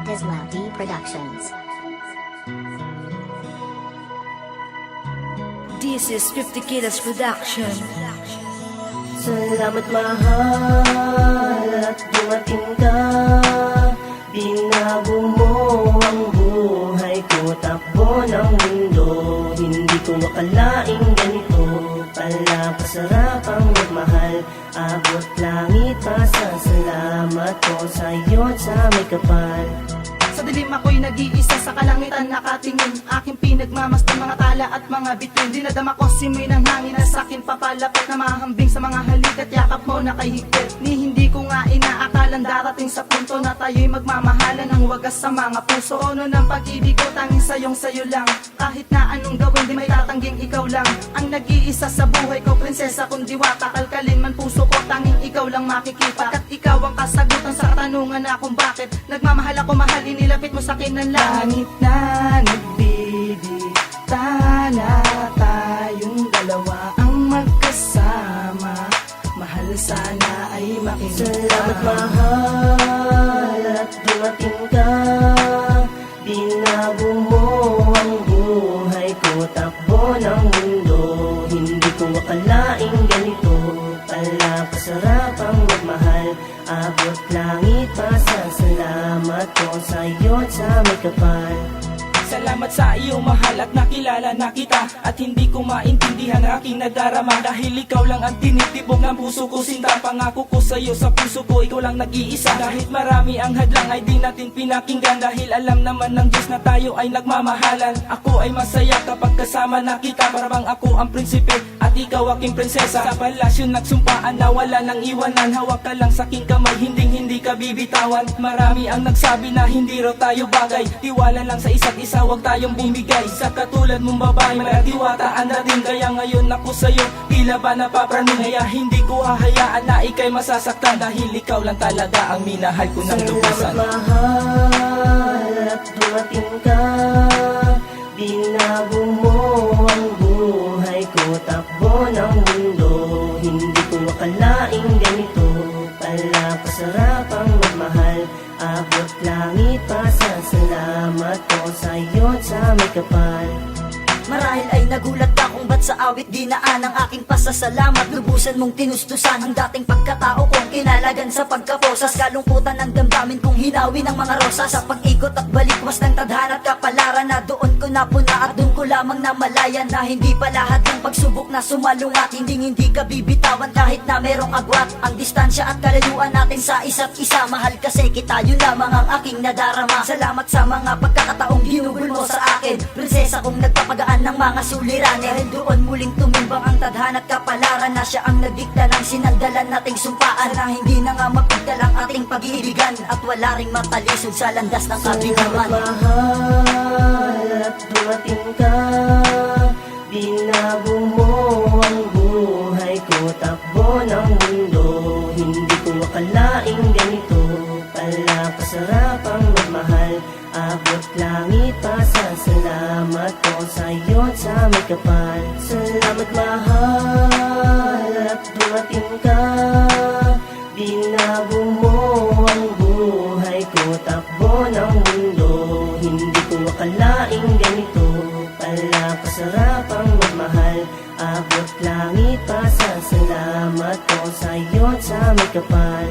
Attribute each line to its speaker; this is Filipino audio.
Speaker 1: Isla D Productions.
Speaker 2: This is 50 Kilos Production.
Speaker 3: Salamat mahal at dumating ka. Binago mo ang buhay ko, takbo ng mundo. Hindi ko akalaing ganito pala kasarap ang magmahal. Abot langit pa sa salamat ko sa'yo at sa may kapal.
Speaker 4: Sa dilim ako'y nag-iisa sa kalangitan nakatingin. Aking pinagmamasdan mga tala at mga bituin. Dinadama ko simoy ng hangin na sa'kin papalapit, na mahambing sa mga halik at yakap mo na kay higpit. Ni hindi ko nga inaakalang darating sa punto na tayo'y magmamahalan ng wagas sa mga puso. Ono ng pag-ibig ko tanging sayo lang. Kahit na anong gawin di may tatangging ikaw lang ang nag-iisa sa buhay ko, prinsesa kung diwata. Kalkalin man puso ko, tanging ikaw lang makikita. At ikaw ang kasagutan sa katanungan na kung bakit nagmamahal ako, mahalin nilapit mo sa'kin ng langit na nagbibigtala. Tayong dalawa ang magkasama, mahal sana ay makita.
Speaker 3: Salamat mahal at dumating ka. Binago mo ang buhay ko, takbo ng mundo. Hindi ko akalaing ganito pala kasarap ang magmahal. Abot langit pa sa salamat ko sa'yo at sa may kapal.
Speaker 5: Salamat sa iyo mahal at nakilala na kita. At hindi ko maintindihan ang aking nadarama, dahil ikaw lang ang tinitibok ng puso ko. Sinta pangako ko sa iyo, sa puso ko ikaw lang nag-iisa. Kahit marami ang hadlang ay di natin pinakinggan, dahil alam naman ng Diyos na tayo ay nagmamahalan. Ako ay masaya kapag kasama na kita, para bang ako ang prinsipe at ikaw aking prinsesa. Sa palasyo nagsumpaan na wala nang iwanan, hawak ka lang sa aking kamay, hindi ka bibitawan. Marami ang nagsabi na hindi raw tayo bagay, tiwala lang sa isa't isa, huwag tayong bumigay. Sa katulad mong babae magatiwata ang dating, kaya ngayon ako sa'yo tila ba napapraning. Kaya hindi ko hahayaan na ika'y masasaktan, dahil ikaw lang talaga ang minahal ko ng lubusan.
Speaker 3: Salamat mahal at dumating ka. Binago mo ang buhay ko, takbo ng mundo. Hindi ko akalaing ganito pala kasarap ang magmahal. Abot langit pa sa salamat ko sa'yo at sa may kapal.
Speaker 6: Marahil ay nagulat ka kung ba't sa awit dinaan ang aking pasasalamat. Lubusan mong tinustusan ang dating pagkatao kong kinalagan sa pagkaposas. Kalungkutan ng damdamin kong hinawi ng mga rosas. Sa pag-ikot at balikwas ng tadhana at kapalaran, na doon ko napuna at doon ko lamang namalayan na hindi pa lahat ng pagsubok na sumalungat. Hindi ka bibitawan kahit na merong agwat. Ang distansya at kalayuan natin sa isa't isa, mahal kasi kita, yun lamang ang aking nadarama. Salamat sa mga pagkakataong ginugol mo sa akin, prinsesa kong nagpapagaan ng mga suliranin. Dahil doon muling tumimbang ang tadhana at kapalaran, na siya ang nagdikta ng sinaldalan nating sumpaan. Na hindi na nga mapigtal ang ating pag-iibigan, at wala ring matalisod sa landas ng kabigaman.
Speaker 3: Salamat mahal at dumating ka. Binago mo ang buhay ko, takbo ng mundo. Hindi ko akalaing ganito pala kasarap ang magmahal. Abot langit pa sa salamat ko sa'yo at sa may kapal. Salamat mahal at dumating ka. Binago mo ang buhay ko, takbo ng mundo. Hindi ko akalaing ganito pala kasarap ang magmahal. Abot langit pa sa salamat ko sa'yo at sa may kapal.